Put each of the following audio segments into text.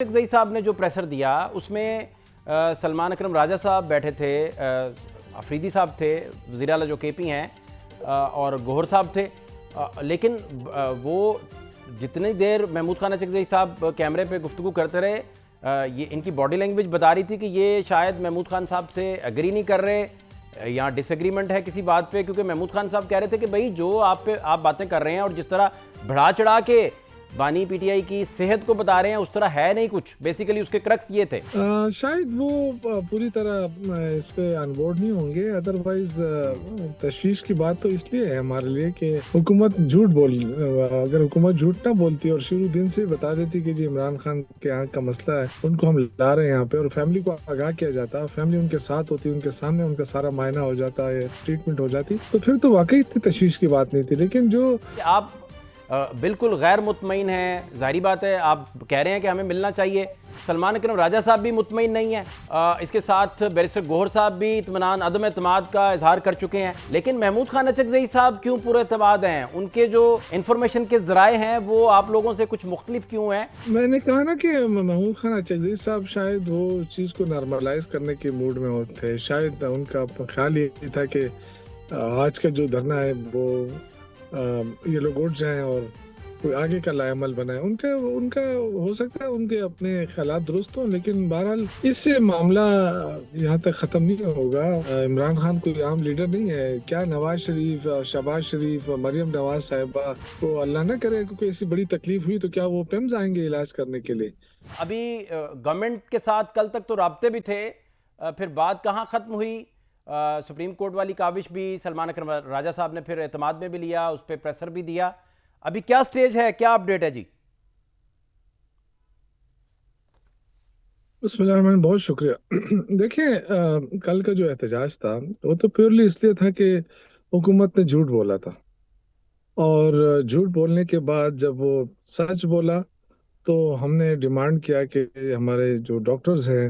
زئی صاحب نے جو پریسر دیا اس میں سلمان اکرم راجہ صاحب بیٹھے تھے، افریدی صاحب تھے وزیر اعلیٰ جو کے پی ہیں، اور گوہر صاحب تھے، لیکن وہ جتنی دیر محمود خان اچک زئی صاحب کیمرے پہ گفتگو کرتے رہے، یہ ان کی باڈی لینگویج بتا رہی تھی کہ یہ شاید محمود خان صاحب سے ایگری نہیں کر رہے، یہاں ڈس ایگریمنٹ ہے کسی بات پہ، کیونکہ محمود خان صاحب کہہ رہے تھے کہ بھائی جو آپ باتیں کر رہے ہیں اور جس طرح بڑھا چڑھا کے بانی پی ٹی آئی کی صحت کو بتا رہے ہیں اس طرح ہے نہیں کچھ، بیسیکلی اس کے کرکس یہ تھے۔ شاید وہ پوری طرح اس پہ آن بورڈ نہیں ہوں گے، ادروائز تشویش کی بات تو اس لیے ہے ہمارے لیے کہ حکومت جھوٹ اگر حکومت جھوٹ نہ بولتی اور شروع دن سے بتا دیتی کہ جی عمران خان کے آنکھ کا مسئلہ ہے، ان کو ہم لا رہے ہیں یہاں پہ، اور فیملی کو آگاہ کیا جاتا، فیملی ان کے ساتھ ہوتی، ان کے سامنے ان کا سارا معائنہ ہو جاتا ہے، ٹریٹمنٹ ہو جاتی، تو پھر تو واقعی اتنی تشویش کی بات نہیں تھی۔ لیکن جو آپ بالکل غیر مطمئن ہیں، ظاہری بات ہے، آپ کہہ رہے ہیں کہ ہمیں ملنا چاہیے، سلمان اکرم راجہ صاحب بھی مطمئن نہیں ہیں، اس کے ساتھ بیرسٹر گوہر صاحب بھی اطمینان عدم اعتماد کا اظہار کر چکے ہیں، لیکن محمود خان اچک زئی صاحب کیوں پورے اعتماد ہیں؟ ان کے جو انفارمیشن کے ذرائع ہیں وہ آپ لوگوں سے کچھ مختلف کیوں ہیں؟ میں نے کہا نا کہ محمود خان اچکزئی صاحب شاید وہ چیز کو نارملائز کرنے کے موڈ میں ہوتے، شاید ان کا خیال یہ تھا کہ آج کا جو دھرنا ہے وہ یہ لوگ اٹھ جائیں اور کوئی آگے کا لائے عمل بنائے۔ ان کا ہو سکتا ہے ان کے اپنے خیالات درست ہوں، لیکن بہرحال اس سے معاملہ یہاں تک ختم نہیں ہوگا۔ عمران خان کوئی عام لیڈر نہیں ہے، کیا نواز شریف، شہباز شریف، مریم نواز صاحبہ کو اللہ نہ کرے کوئی ایسی بڑی تکلیف ہوئی تو کیا وہ پیمز آئیں گے علاج کرنے کے لیے؟ ابھی گورنمنٹ کے ساتھ کل تک تو رابطے بھی تھے، پھر بات کہاں ختم ہوئی؟ سپریم کورٹ والی کاوش بھی سلمان اکرم راجہ صاحب نے پھر اعتماد میں بھی لیا، اس پہ پریسر بھی دیا، ابھی کیا سٹیج ہے، کیا اپڈیٹ ہے جی؟ بسم اللہ الرحمن، بہت شکریہ۔ دیکھیں، کل کا جو احتجاج تھا وہ تو پیورلی اس لیے تھا کہ حکومت نے جھوٹ بولا تھا، اور جھوٹ بولنے کے بعد جب وہ سچ بولا تو ہم نے ڈیمانڈ کیا کہ ہمارے جو ڈاکٹرز ہیں،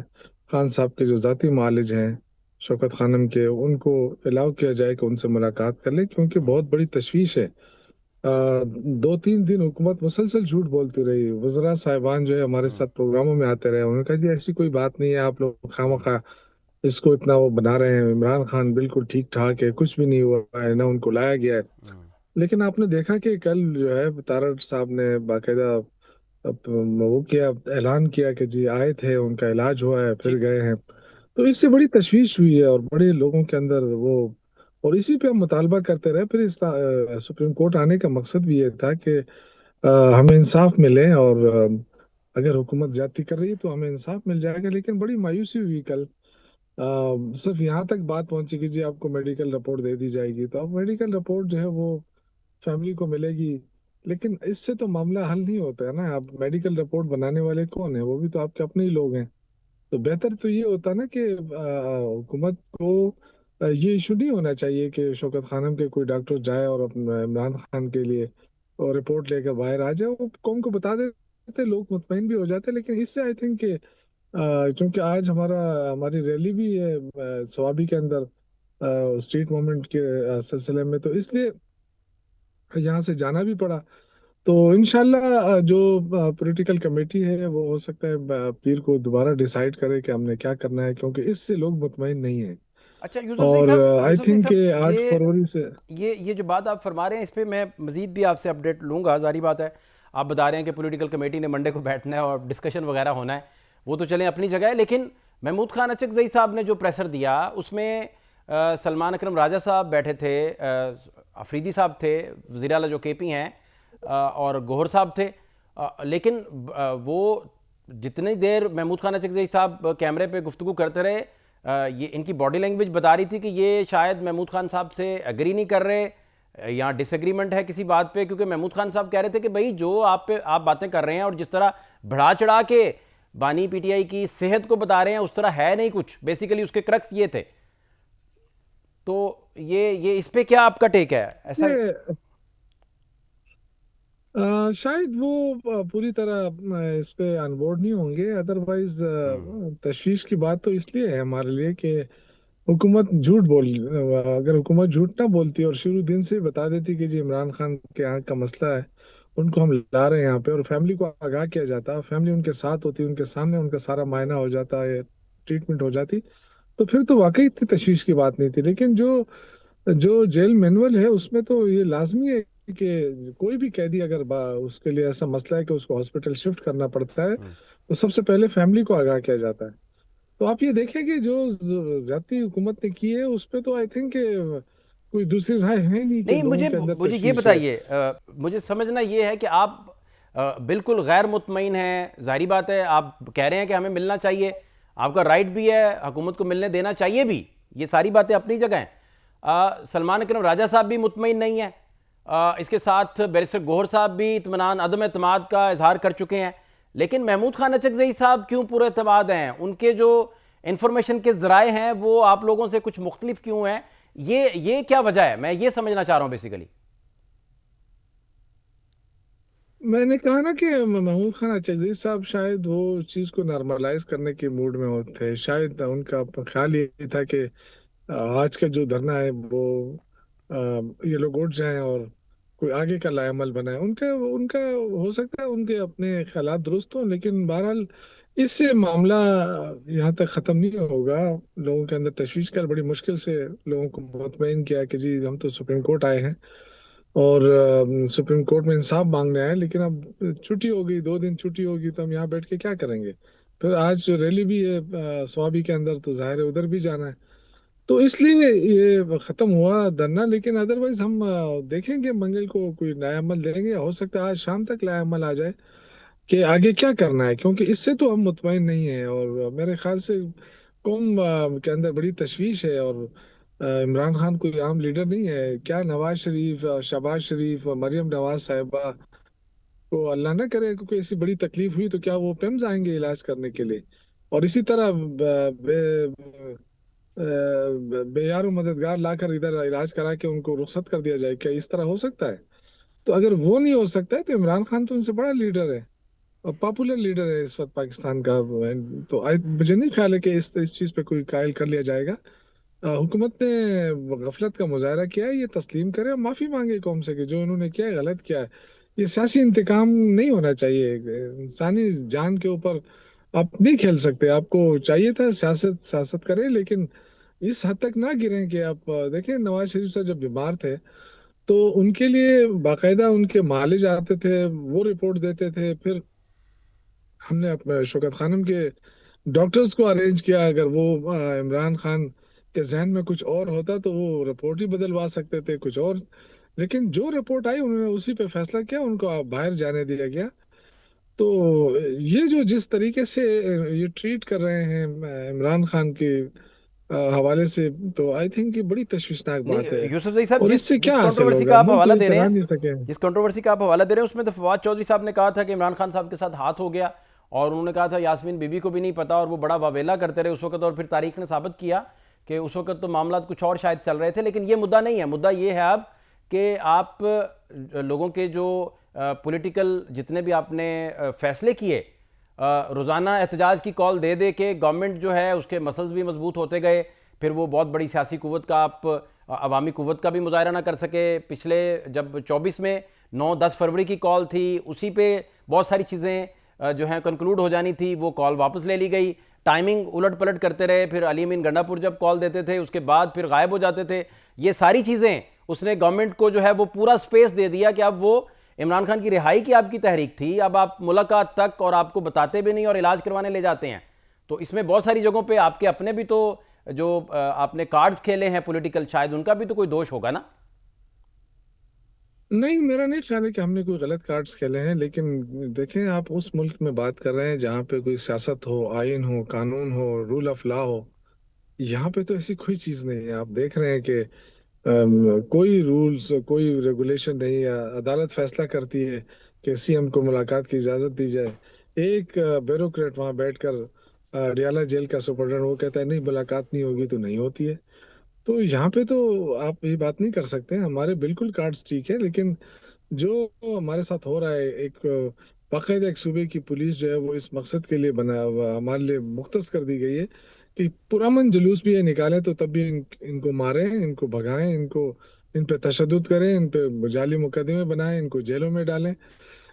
خان صاحب کے جو ذاتی معالج ہیں شوکت خانم کے، ان کو الاؤ کیا جائے کہ ان سے ملاقات کر لیں، کیونکہ بہت بڑی تشویش ہے۔ 2-3 دن حکومت مسلسل جھوٹ بولتی رہی، وزراء صاحبان جو ہے ہمارے ساتھ پروگراموں میں آتے رہے، انہوں نے کہا جی ایسی کوئی بات نہیں ہے، آپ لوگ خواہ اس کو اتنا وہ بنا رہے ہیں، عمران خان بالکل ٹھیک ٹھاک ہے، کچھ بھی نہیں ہوا ہے، نہ ان کو لایا گیا ہے۔ لیکن آپ نے دیکھا کہ کل جو ہے تارڑ صاحب نے باقاعدہ وہ کیا، اعلان کیا کہ جی آئے تھے، ان کا علاج ہوا ہے، جی پھر گئے ہیں، تو اس سے بڑی تشویش ہوئی ہے اور بڑے لوگوں کے اندر وہ، اور اسی پہ ہم مطالبہ کرتے رہے۔ پھر اس سپریم کورٹ آنے کا مقصد بھی یہ تھا کہ ہمیں انصاف ملے، اور اگر حکومت زیادتی کر رہی ہے تو ہمیں انصاف مل جائے گا۔ لیکن بڑی مایوسی ہوئی کل، صرف یہاں تک بات پہنچی کہ جی آپ کو میڈیکل رپورٹ دے دی جائے گی، تو اب میڈیکل رپورٹ جو ہے وہ فیملی کو ملے گی، لیکن اس سے تو معاملہ حل نہیں ہوتا ہے نا۔ اب میڈیکل رپورٹ بنانے والے کون ہیں؟ وہ بھی تو آپ کے اپنے ہی لوگ ہیں۔ تو بہتر تو یہ ہوتا نا کہ حکومت کو یہ ایشو نہیں ہونا چاہیے کہ شوکت خانم کے کوئی ڈاکٹر جائے اور اپنا عمران خان کے لیے اور رپورٹ لے کر باہر آ جائے، وہ قوم کو بتا دیتے، لوگ مطمئن بھی ہو جاتے۔ لیکن اس سے آئی تھنک کہ چونکہ آج ہماری ریلی بھی ہے سوابی کے اندر اسٹریٹ موومنٹ کے سلسلے میں، تو اس لیے یہاں سے جانا بھی پڑا۔ تو انشاءاللہ جو پولیٹیکل کمیٹی ہے وہ ہو سکتا ہے پیر کو دوبارہ ڈیسائیڈ کرے کہ ہم نے کیا کرنا ہے، کیونکہ اس سے لوگ مطمئن نہیں ہیں۔ اچھا یوسف زئی اور صاحب، آئی یوسف زئی تھنک کہ صاحب 8 فروری سے یہ جو بات آپ فرما رہے ہیں اس پہ میں مزید بھی آپ سے اپڈیٹ لوں گا، ظاہری بات ہے آپ بتا رہے ہیں کہ پولیٹیکل کمیٹی نے منڈے کو بیٹھنا ہے اور ڈسکشن وغیرہ ہونا ہے، وہ تو چلیں اپنی جگہ ہے، لیکن محمود خان اچک زئی صاحب نے جو پریسر دیا اس میں سلمان اکرم راجہ صاحب بیٹھے تھے، افریدی صاحب تھے وزیر اعلیٰ جو کے پی ہیں، اور گوہر صاحب تھے، لیکن وہ جتنی دیر محمود خان اچک زئی صاحب کیمرے پہ گفتگو کرتے رہے، یہ ان کی باڈی لینگویج بتا رہی تھی کہ یہ شاید محمود خان صاحب سے ایگری نہیں کر رہے، یہاں ڈس ایگریمنٹ ہے کسی بات پہ، کیونکہ محمود خان صاحب کہہ رہے تھے کہ بھائی جو آپ باتیں کر رہے ہیں اور جس طرح بڑھا چڑھا کے بانی پی ٹی آئی کی صحت کو بتا رہے ہیں اس طرح ہے نہیں کچھ، بیسیکلی اس کے کرکس یہ تھے، تو یہ اس پہ کیا آپ کا ٹیک ہے؟ ایسا شاید وہ پوری طرح اس پہ آن بورڈ نہیں ہوں گے، ادروائز تشویش کی بات تو اس لیے ہے ہمارے لیے کہ حکومت اگر حکومت جھوٹ نہ بولتی اور شروع دن سے بتا دیتی کہ جی عمران خان کے آنکھ کا مسئلہ ہے، ان کو ہم لا رہے ہیں یہاں پہ، اور فیملی کو آگاہ کیا جاتا ہے، فیملی ان کے ساتھ ہوتی، ان کے سامنے ان کا سارا معائنہ ہو جاتا ہے، ٹریٹمنٹ ہو جاتی، تو پھر تو واقعی اتنی تشویش کی بات نہیں تھی۔ لیکن جو جو جیل مینول ہے اس میں تو یہ لازمی ہے کہ کوئی بھی قیدی اگر اس کے لیے ایسا مسئلہ ہے کہ اس کو ہاسپٹل شفٹ کرنا پڑتا ہے، تو سب سے پہلے فیملی کو آگاہ کیا جاتا ہے۔ تو آپ یہ دیکھیں کہ جو زیادتی حکومت نے کی ہے اس پہ تو آئی تھنک کہ کوئی دوسری رائے ہے نہیں کہ نہیں، لوگوں مجھے کے اندر مجھے یہ تشویش ہے۔ بتائیے، مجھے سمجھنا یہ ہے کہ آپ بالکل غیر مطمئن ہیں، ظاہری بات ہے، آپ کہہ رہے ہیں کہ ہمیں ملنا چاہیے، آپ کا رائٹ بھی ہے، حکومت کو ملنے دینا چاہیے بھی، یہ ساری باتیں اپنی جگہ ہیں۔ سلمان اکرم راجہ صاحب بھی مطمئن نہیں ہیں، اس کے ساتھ بیرسٹر گوہر صاحب بھی اطمینان عدم اعتماد کا اظہار کر چکے ہیں، لیکن محمود خان اچکزئی صاحب کیوں پورے اعتماد ہیں؟ ان کے جو انفارمیشن کے ذرائع ہیں وہ آپ لوگوں سے کچھ مختلف کیوں ہیں؟ یہ کیا وجہ ہے؟ میں یہ سمجھنا چاہ رہا ہوں بیسیکلی۔ میں نے کہا نا کہ محمود خان اچکزئی صاحب شاید وہ چیز کو نارملائز کرنے کے موڈ میں ہوتے، شاید ان کا خیال یہ تھا کہ آج کا جو دھرنا ہے وہ یہ لوگ اٹھ جائیں اور کوئی آگے کا لائے عمل بنائے۔ ان کا ہو سکتا ہے ان کے اپنے خیالات درست ہوں، لیکن بہرحال اس سے معاملہ یہاں تک ختم نہیں ہوگا۔ لوگوں کے اندر تشویش کر بڑی مشکل سے لوگوں کو مطمئن کیا کہ جی ہم تو سپریم کورٹ آئے ہیں اور سپریم کورٹ میں انصاف مانگنے آئے، لیکن اب چھٹی ہوگی، 2 دن چھٹی ہوگی تو ہم یہاں بیٹھ کے کیا کریں گے؟ پھر آج ریلی بھی ہے سوابی کے اندر، تو ظاہر ہے ادھر بھی جانا ہے، تو اس لیے یہ ختم ہوا دھرنا۔ لیکن ادروائز ہم دیکھیں گے منگل کو کوئی نیا عمل دیں گے، ہو سکتا ہے آج شام تک نیا عمل آ جائے کہ آگے کیا کرنا ہے، کیونکہ اس سے تو ہم مطمئن نہیں ہیں، اور میرے خیال سے قوم کے اندر بڑی تشویش ہے، اور عمران خان کوئی عام لیڈر نہیں ہے۔ کیا نواز شریف، شہباز شریف، مریم نواز صاحبہ کو اللہ نہ کرے کوئی ایسی بڑی تکلیف ہوئی تو کیا وہ پیمز آئیں گے علاج کرنے کے لیے؟ اور اسی طرح بے یار و مددگار لا کر ادھر علاج کرا کے ان کو رخصت کر دیا جائے، کیا اس طرح ہو سکتا ہے؟ تو اگر وہ نہیں ہو سکتا ہے تو عمران خان تو ان سے بڑا لیڈر ہے اور پاپولر لیڈر ہے اس وقت پاکستان کا، تو مجھے نہیں خیال ہے کہ اس چیز پہ کوئی قائل کر لیا جائے گا۔ حکومت نے غفلت کا مظاہرہ کیا ہے، یہ تسلیم کرے اور معافی مانگے قوم سے کہ جو انہوں نے کیا ہے غلط کیا ہے۔ یہ سیاسی انتقام نہیں ہونا چاہیے، انسانی جان کے اوپر آپ نہیں کھیل سکتے۔ آپ کو چاہیے تھا سیاست سیاست کریں، لیکن اس حد تک نہ گریں کہ آپ دیکھیں نواز شریف صاحب جب بیمار تھے تو ان کے لیے باقاعدہ ان کے معالج آتے تھے، وہ رپورٹ دیتے تھے، پھر ہم نے اپنے شوکت خانم کے ڈاکٹرز کو ارینج کیا، اگر وہ عمران خان کے ذہن میں کچھ اور ہوتا تو وہ رپورٹ ہی بدلوا سکتے تھے کچھ اور، لیکن جو رپورٹ آئی انہوں نے اسی پہ فیصلہ کیا، ان کو باہر جانے دیا گیا۔ تو یہ جو جس طریقے سے یہ ٹریٹ کر رہے ہیں عمران خان کے حوالے سے، تو آئی تھنک یہ بڑی تشویشناک بات نہیں ہے، یوسف زئی صاحب، اور جس اس سے جس کیا حاصل کنٹروورسی ہوگا؟ کا آپ ملک حوالہ تو دے رہے چلا ہیں، نہیں سکے۔ جس کنٹروورسی کا آپ حوالہ دے رہے ہیں، اس میں تو فواد چودھری صاحب نے کہا تھا کہ عمران خان صاحب کے ساتھ ہاتھ ہو گیا، اور انہوں نے کہا تھا یاسمین بی بی کو بھی نہیں پتا، اور وہ بڑا واویلا کرتے رہے اس وقت، اور پھر تاریخ نے ثابت کیا کہ اس وقت تو معاملات کچھ اور شاید چل رہے تھے۔ لیکن یہ مدعا نہیں ہے، مدعا یہ ہے اب کہ آپ لوگوں کے جو پولیٹیکل جتنے بھی آپ نے فیصلے کیے، روزانہ احتجاج کی کال دے دے کے گورنمنٹ جو ہے اس کے مسلز بھی مضبوط ہوتے گئے، پھر وہ بہت بڑی سیاسی قوت کا آپ عوامی قوت کا بھی مظاہرہ نہ کر سکے۔ پچھلے جب 24 میں 9-10 فروری کی کال تھی، اسی پہ بہت ساری چیزیں جو ہیں کنکلوڈ ہو جانی تھی، وہ کال واپس لے لی گئی، ٹائمنگ الٹ پلٹ کرتے رہے، پھر علی امین گنڈا پور جب کال دیتے تھے اس کے بعد پھر غائب ہو جاتے تھے۔ یہ ساری چیزیں اس نے گورنمنٹ کو جو ہے وہ پورا سپیس دے دیا کہ اب وہ عمران خان کی رہائی کی آپ کی تحریک تھی، اب آپ ملاقات تک اور آپ کو بتاتے بھی نہیں اور علاج کروانے لے جاتے ہیں۔ تو اس میں بہت ساری جگہوں پہ آپ کے اپنے بھی تو جو آپ نے کارڈز کھیلے ہیں پولیٹیکل، شاید ان کا بھی تو کوئی دوش ہوگا نا؟ نہیں، میرا نہیں خیال ہے کہ ہم نے کوئی غلط کارڈز کھیلے ہیں، لیکن دیکھیں آپ اس ملک میں بات کر رہے ہیں جہاں پہ کوئی سیاست ہو، آئین ہو، قانون ہو، رول آف لا ہو۔ یہاں پہ تو ایسی کوئی چیز نہیں ہے۔ آپ دیکھ رہے ہیں کہ کوئی رولز، کوئی ریگولیشن نہیں ہے، عدالت فیصلہ کرتی ہے کہ سی ایم کو ملاقات کی اجازت دی جائے، ایک بیوروکریٹ وہاں بیٹھ کر ڈیالہ جیل کا سپرڈنٹ وہ کہتا ہے نہیں ملاقات نہیں ہوگی تو نہیں ہوتی ہے۔ تو یہاں پہ تو آپ یہ بات نہیں کر سکتے، ہمارے بالکل کارڈز ٹھیک ہے، لیکن جو ہمارے ساتھ ہو رہا ہے، ایک باقاعدہ ایک صوبے کی پولیس جو ہے وہ اس مقصد کے لیے بنا ہوا ہمارے لیے مختص کر دی گئی ہے کہ پرامن جلوس بھی یہ نکالیں تو تب بھی ان کو ماریں، ان کو بھگائیں، ان پہ تشدد کریں، ان پہ جعلی مقدمے بنائیں، ان کو جیلوں میں ڈالیں۔